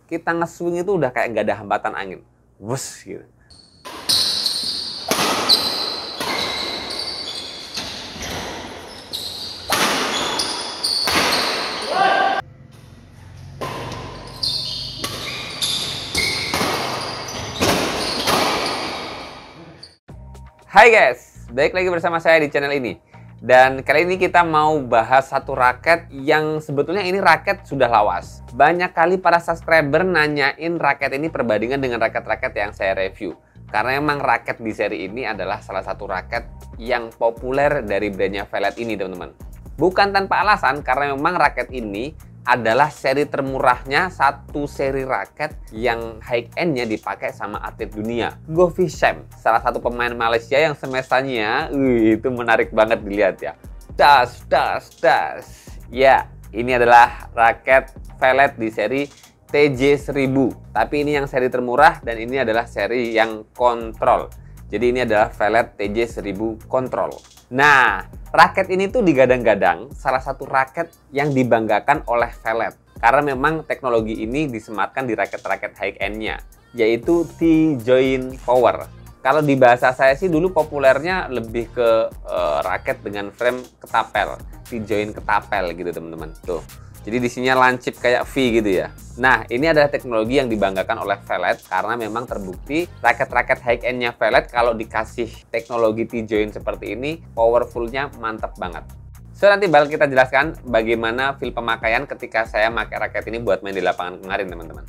kita nge-swing itu udah kayak nggak ada hambatan angin. Wus gitu. Hai guys, balik lagi bersama saya di channel ini. Dan kali ini kita mau bahas satu raket yang sebetulnya ini raket sudah lawas. Banyak kali para subscriber nanyain raket ini perbandingan dengan raket-raket yang saya review. Karena memang raket di seri ini adalah salah satu raket yang populer dari brandnya Velet ini, teman-teman. Bukan tanpa alasan, karena memang raket ini adalah seri termurahnya satu seri raket yang high end-nya dipakai sama atlet dunia. Govi Sham, salah satu pemain Malaysia yang semestanya itu menarik banget dilihat ya. Das. Ya, ini adalah raket Velet di seri TJ1000. Tapi ini yang seri termurah dan ini adalah seri yang kontrol. Jadi ini adalah Velet TJ1000 kontrol. Nah, raket ini tuh digadang-gadang salah satu raket yang dibanggakan oleh Velet. Karena memang teknologi ini disematkan di raket-raket high end-nya, yaitu T-joint power. Kalau di bahasa saya sih dulu populernya lebih ke raket dengan frame ketapel, T-joint ketapel gitu teman-teman. Tuh. Jadi di sini lancip kayak V gitu ya. Nah, ini adalah teknologi yang dibanggakan oleh Velet karena memang terbukti raket-raket high end-nya Velet kalau dikasih teknologi T-joint seperti ini, powerful-nya mantap banget. So, nanti bakal kita jelaskan bagaimana feel pemakaian ketika saya pakai raket ini buat main di lapangan kemarin, teman-teman.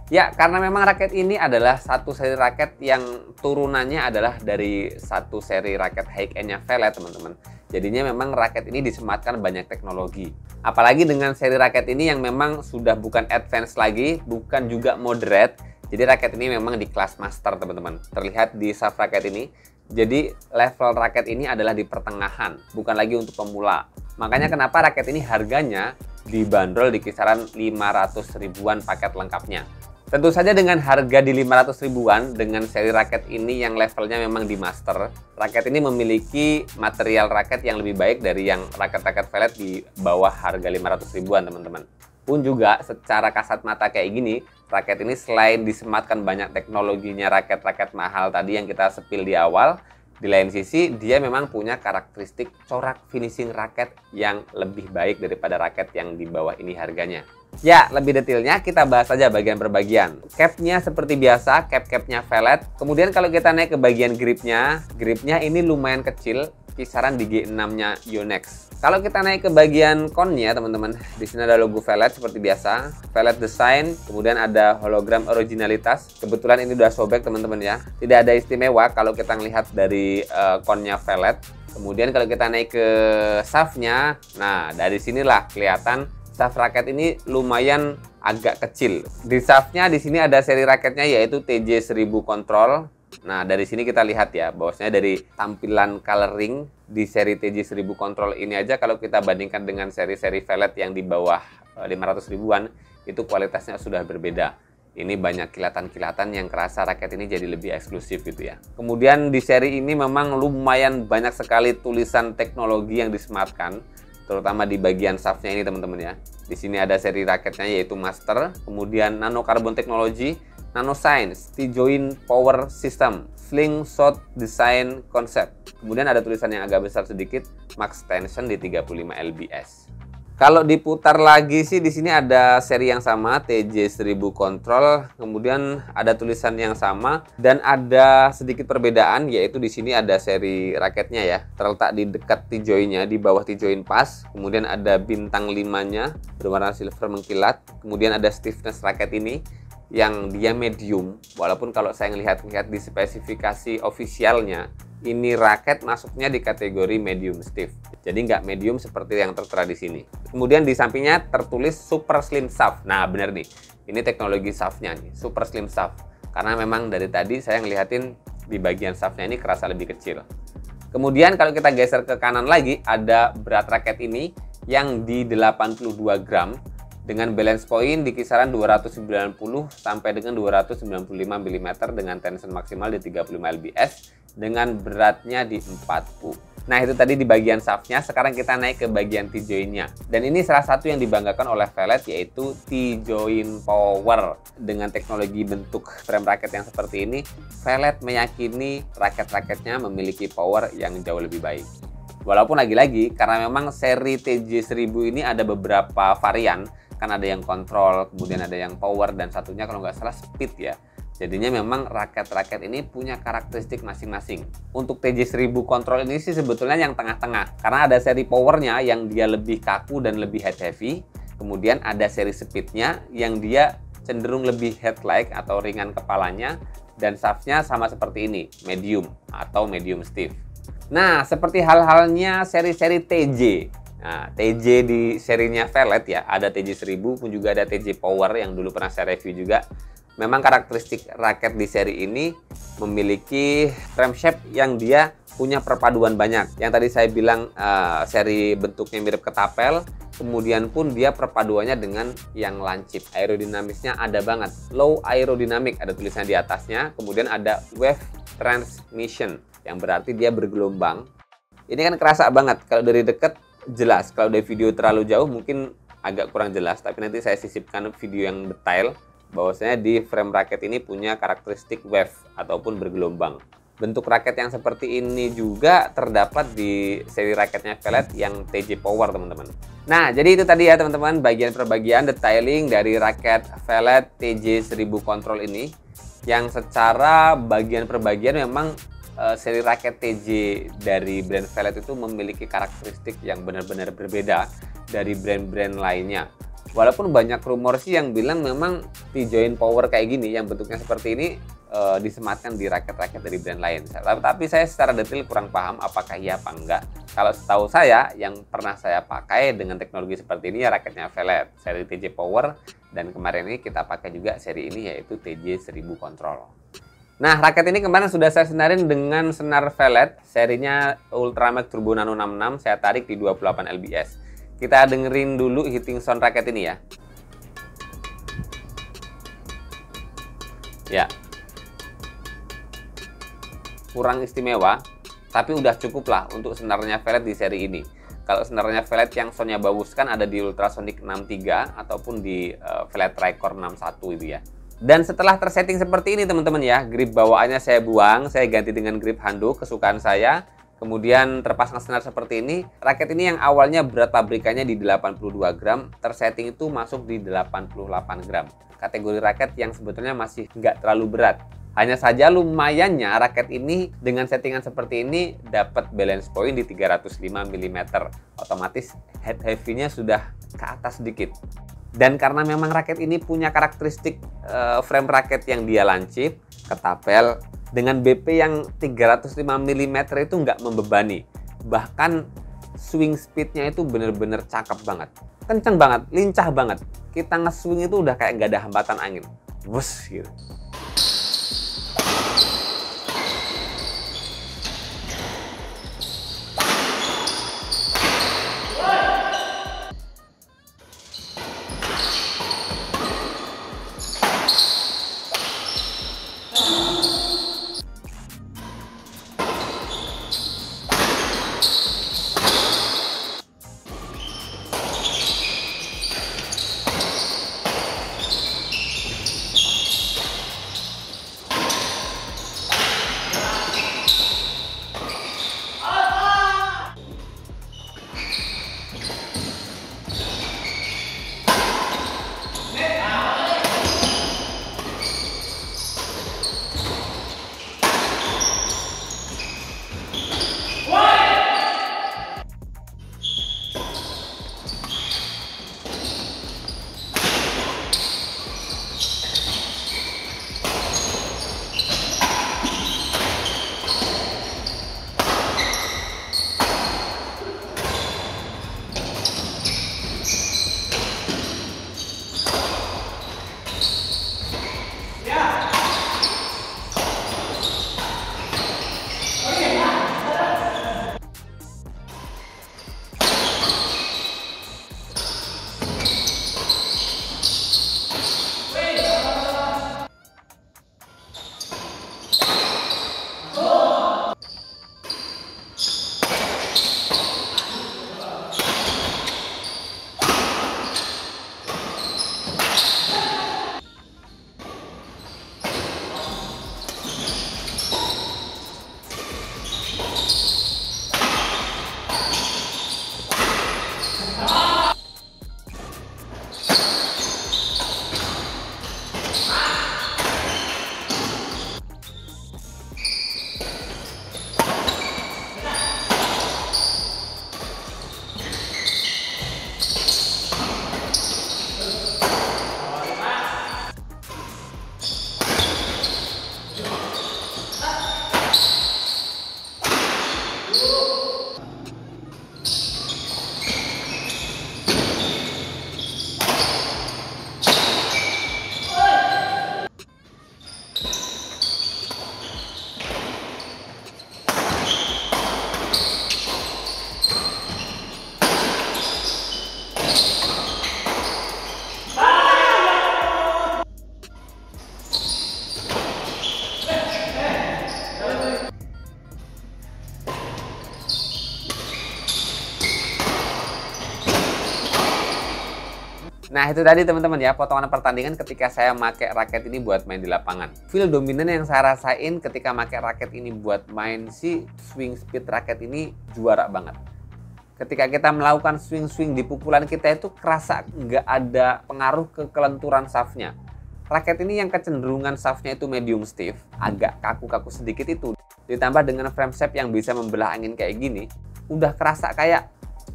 Ya, karena memang raket ini adalah satu seri raket yang turunannya adalah dari satu seri raket high end-nya Velet, teman-teman. Jadinya memang raket ini disematkan banyak teknologi. Apalagi dengan seri raket ini yang memang sudah bukan advance lagi, bukan juga moderate. Jadi raket ini memang di kelas master, teman-teman. Terlihat di shaft raket ini. Jadi level raket ini adalah di pertengahan, bukan lagi untuk pemula. Makanya kenapa raket ini harganya dibanderol di kisaran 500 ribuan paket lengkapnya. Tentu saja dengan harga di 500 ribuan dengan seri raket ini yang levelnya memang di master, raket ini memiliki material raket yang lebih baik dari yang raket-raket Velet di bawah harga 500 ribuan, teman-teman. Pun juga secara kasat mata kayak gini, raket ini selain disematkan banyak teknologinya raket-raket mahal tadi yang kita sepil di awal, di lain sisi dia memang punya karakteristik corak finishing raket yang lebih baik daripada raket yang di bawah ini harganya. Ya, lebih detailnya kita bahas saja bagian per bagian. Capnya seperti biasa, cap-capnya Velet. Kemudian kalau kita naik ke bagian gripnya ini lumayan kecil, kisaran di G6-nya Yonex. Kalau kita naik ke bagian connya, teman-teman, di sini ada logo Velet seperti biasa, Velet design, kemudian ada hologram originalitas. Kebetulan ini udah sobek, teman-teman ya. Tidak ada istimewa kalau kita melihat dari connya Velet. Kemudian kalau kita naik ke shaftnya, nah dari sinilah kelihatan shaft raket ini lumayan agak kecil. Di shaftnya di sini ada seri raketnya yaitu TJ1000 Control. Nah, dari sini kita lihat ya, bahwasanya dari tampilan coloring di seri TJ1000 Control ini aja kalau kita bandingkan dengan seri-seri Velet yang di bawah 500 ribuan, itu kualitasnya sudah berbeda. Ini banyak kilatan-kilatan yang kerasa raket ini jadi lebih eksklusif gitu ya. Kemudian di seri ini memang lumayan banyak sekali tulisan teknologi yang disematkan, terutama di bagian shaftnya ini, teman-teman ya. Di sini ada seri raketnya yaitu Master, kemudian Nano Carbon Technology, Nano Science, T-joint Power System, Slingshot Design Concept. Kemudian ada tulisan yang agak besar sedikit, Max Tension di 35 lbs. Kalau diputar lagi sih di sini ada seri yang sama TJ1000 Control, kemudian ada tulisan yang sama dan ada sedikit perbedaan yaitu di sini ada seri raketnya ya, terletak di dekat T-jointnya di bawah T-joint pas, kemudian ada bintang 5-nya berwarna silver mengkilat, kemudian ada stiffness raket ini yang dia medium, walaupun kalau saya lihat di spesifikasi ofisialnya ini raket masuknya di kategori medium stiff, jadi nggak medium seperti yang tertera di sini. Kemudian di sampingnya tertulis super slim shaft. Nah bener nih, ini teknologi shaftnya nih, super slim shaft, karena memang dari tadi saya ngeliatin di bagian shaftnya ini kerasa lebih kecil. Kemudian kalau kita geser ke kanan lagi, ada berat raket ini yang di 82 gram dengan balance point di kisaran 290 sampai dengan 295 mm dengan tension maksimal di 35 lbs dengan beratnya di 40. Nah, itu tadi di bagian shaftnya. Sekarang kita naik ke bagian T-joint-nya. Dan ini salah satu yang dibanggakan oleh Velet, yaitu T-joint power. Dengan teknologi bentuk frame raket yang seperti ini, Velet meyakini raket-raketnya memiliki power yang jauh lebih baik. Walaupun lagi-lagi, karena memang seri TJ1000 ini ada beberapa varian. Kan ada yang kontrol, kemudian ada yang power, dan satunya kalau nggak salah speed ya. Jadinya memang raket-raket ini punya karakteristik masing-masing. Untuk TJ1000 Control ini sih sebetulnya yang tengah-tengah. Karena ada seri powernya yang dia lebih kaku dan lebih head heavy. Kemudian ada seri speednya yang dia cenderung lebih head-like atau ringan kepalanya. Dan shaftnya sama seperti ini, medium atau medium stiff. Nah, seperti hal-halnya seri-seri TJ. Nah, TJ di serinya Velet ya, ada TJ1000 pun juga ada TJ Power yang dulu pernah saya review juga. Memang karakteristik raket di seri ini memiliki frame shape yang dia punya perpaduan banyak. Yang tadi saya bilang seri bentuknya mirip ketapel, kemudian pun dia perpaduannya dengan yang lancip. Aerodinamisnya ada banget. Low aerodynamic ada tulisannya di atasnya, kemudian ada wave transmission yang berarti dia bergelombang. Ini kan kerasa banget kalau dari dekat jelas. Kalau dari video terlalu jauh mungkin agak kurang jelas, tapi nanti saya sisipkan video yang detail bahwasanya di frame raket ini punya karakteristik wave ataupun bergelombang. Bentuk raket yang seperti ini juga terdapat di seri raketnya Velet yang TJ Power, teman-teman. Nah, jadi itu tadi ya teman-teman, bagian per bagian detailing dari raket Velet TJ1000 Control ini, yang secara bagian per bagian memang seri raket TJ dari brand Velet itu memiliki karakteristik yang benar-benar berbeda dari brand-brand lainnya. Walaupun banyak rumor sih yang bilang memang T-joint power kayak gini yang bentuknya seperti ini disematkan di raket-raket dari brand lain. Tapi saya secara detail kurang paham apakah iya apa enggak. Kalau setahu saya yang pernah saya pakai dengan teknologi seperti ini ya raketnya Velet seri TJ Power, dan kemarin ini kita pakai juga seri ini yaitu TJ1000 Control. Nah, raket ini kemarin sudah saya senarin dengan senar Velet serinya Ultramax Turbo Nano 66, saya tarik di 28 lbs. Kita dengerin dulu hitting sound raket ini ya. Ya. Kurang istimewa, tapi udah cukup lah untuk senarnya Velet di seri ini. Kalau senarnya Velet yang soundnya bagus kan ada di Ultrasonic 63 ataupun di Velet Tricore 61 itu ya. Dan setelah tersetting seperti ini teman-teman ya, grip bawaannya saya buang, saya ganti dengan grip handuk kesukaan saya. Kemudian terpasang senar seperti ini. Raket ini yang awalnya berat pabrikannya di 82 gram, tersetting itu masuk di 88 gram. Kategori raket yang sebetulnya masih nggak terlalu berat. Hanya saja lumayannya raket ini dengan settingan seperti ini dapat balance point di 305 mm. Otomatis head heavy-nya sudah ke atas sedikit. Dan karena memang raket ini punya karakteristik frame raket yang dia lancip, ketapel, dengan BP yang 305 mm itu nggak membebani. Bahkan swing speednya itu bener-bener cakep banget. Kenceng banget, lincah banget. Kita nge-swing itu udah kayak nggak ada hambatan angin. Bus gitu. Nah itu tadi teman-teman ya, potongan pertandingan ketika saya pakai raket ini buat main di lapangan. Feel dominan yang saya rasain ketika pakai raket ini buat main sih, swing speed raket ini juara banget. Ketika kita melakukan swing-swing di pukulan kita itu kerasa nggak ada pengaruh ke kelenturan shaftnya. Raket ini yang kecenderungan shaftnya itu medium stiff, agak kaku-kaku sedikit itu. Ditambah dengan frame shape yang bisa membelah angin kayak gini, udah kerasa kayak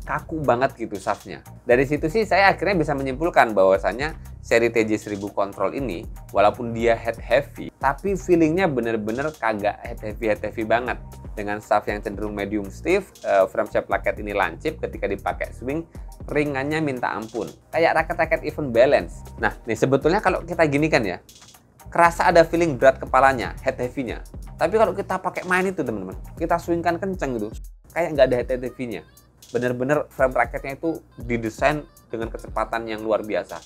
kaku banget gitu shaftnya. Dari situ sih saya akhirnya bisa menyimpulkan bahwasanya seri TJ1000 Control ini walaupun dia head heavy, tapi feelingnya bener-bener kagak head heavy banget. Dengan shaft yang cenderung medium stiff, frame shape raket ini lancip ketika dipakai swing, ringannya minta ampun. Kayak raket-raket even balance. Nah, nih sebetulnya kalau kita gini kan ya, kerasa ada feeling berat kepalanya, head heavy-nya. Tapi kalau kita pakai main itu teman-teman, kita swingkan kenceng gitu, kayak nggak ada head heavy-nya. Bener-bener frame raketnya itu didesain dengan kecepatan yang luar biasa.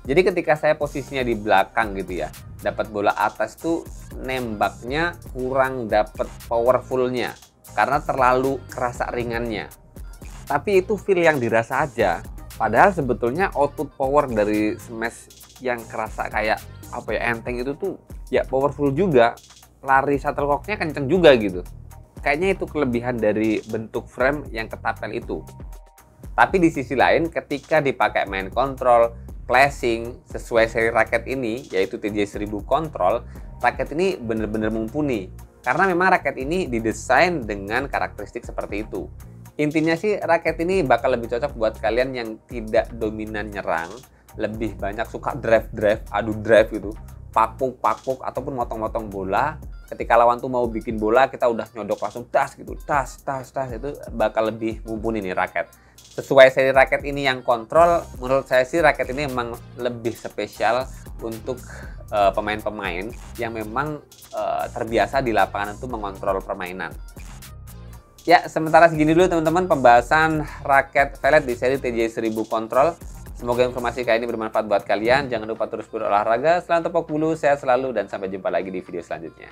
Jadi ketika saya posisinya di belakang gitu ya, dapat bola atas tuh nembaknya kurang dapat powerfulnya karena terlalu kerasa ringannya. Tapi itu feel yang dirasa aja. Padahal sebetulnya output power dari smash yang kerasa kayak apa ya, enteng itu tuh ya powerful juga. Lari shuttlecocknya kenceng juga gitu. Kayaknya itu kelebihan dari bentuk frame yang ketapel itu. Tapi di sisi lain ketika dipakai main control, flashing sesuai seri raket ini, yaitu TJ1000 Control, raket ini benar-benar mumpuni. Karena memang raket ini didesain dengan karakteristik seperti itu. Intinya sih raket ini bakal lebih cocok buat kalian yang tidak dominan nyerang, lebih banyak suka drive, adu drive gitu, pakuk ataupun motong-motong bola. Ketika lawan tuh mau bikin bola, kita udah nyodok langsung tas gitu, tas, itu bakal lebih mumpuni nih raket. Sesuai seri raket ini yang kontrol, menurut saya sih raket ini memang lebih spesial untuk pemain-pemain yang memang terbiasa di lapangan itu mengontrol permainan. Ya, sementara segini dulu teman-teman pembahasan raket vellet di seri TJ1000 Control. Semoga informasi kali ini bermanfaat buat kalian. Jangan lupa terus berolahraga, selalu tepok bulu, sehat selalu, dan sampai jumpa lagi di video selanjutnya.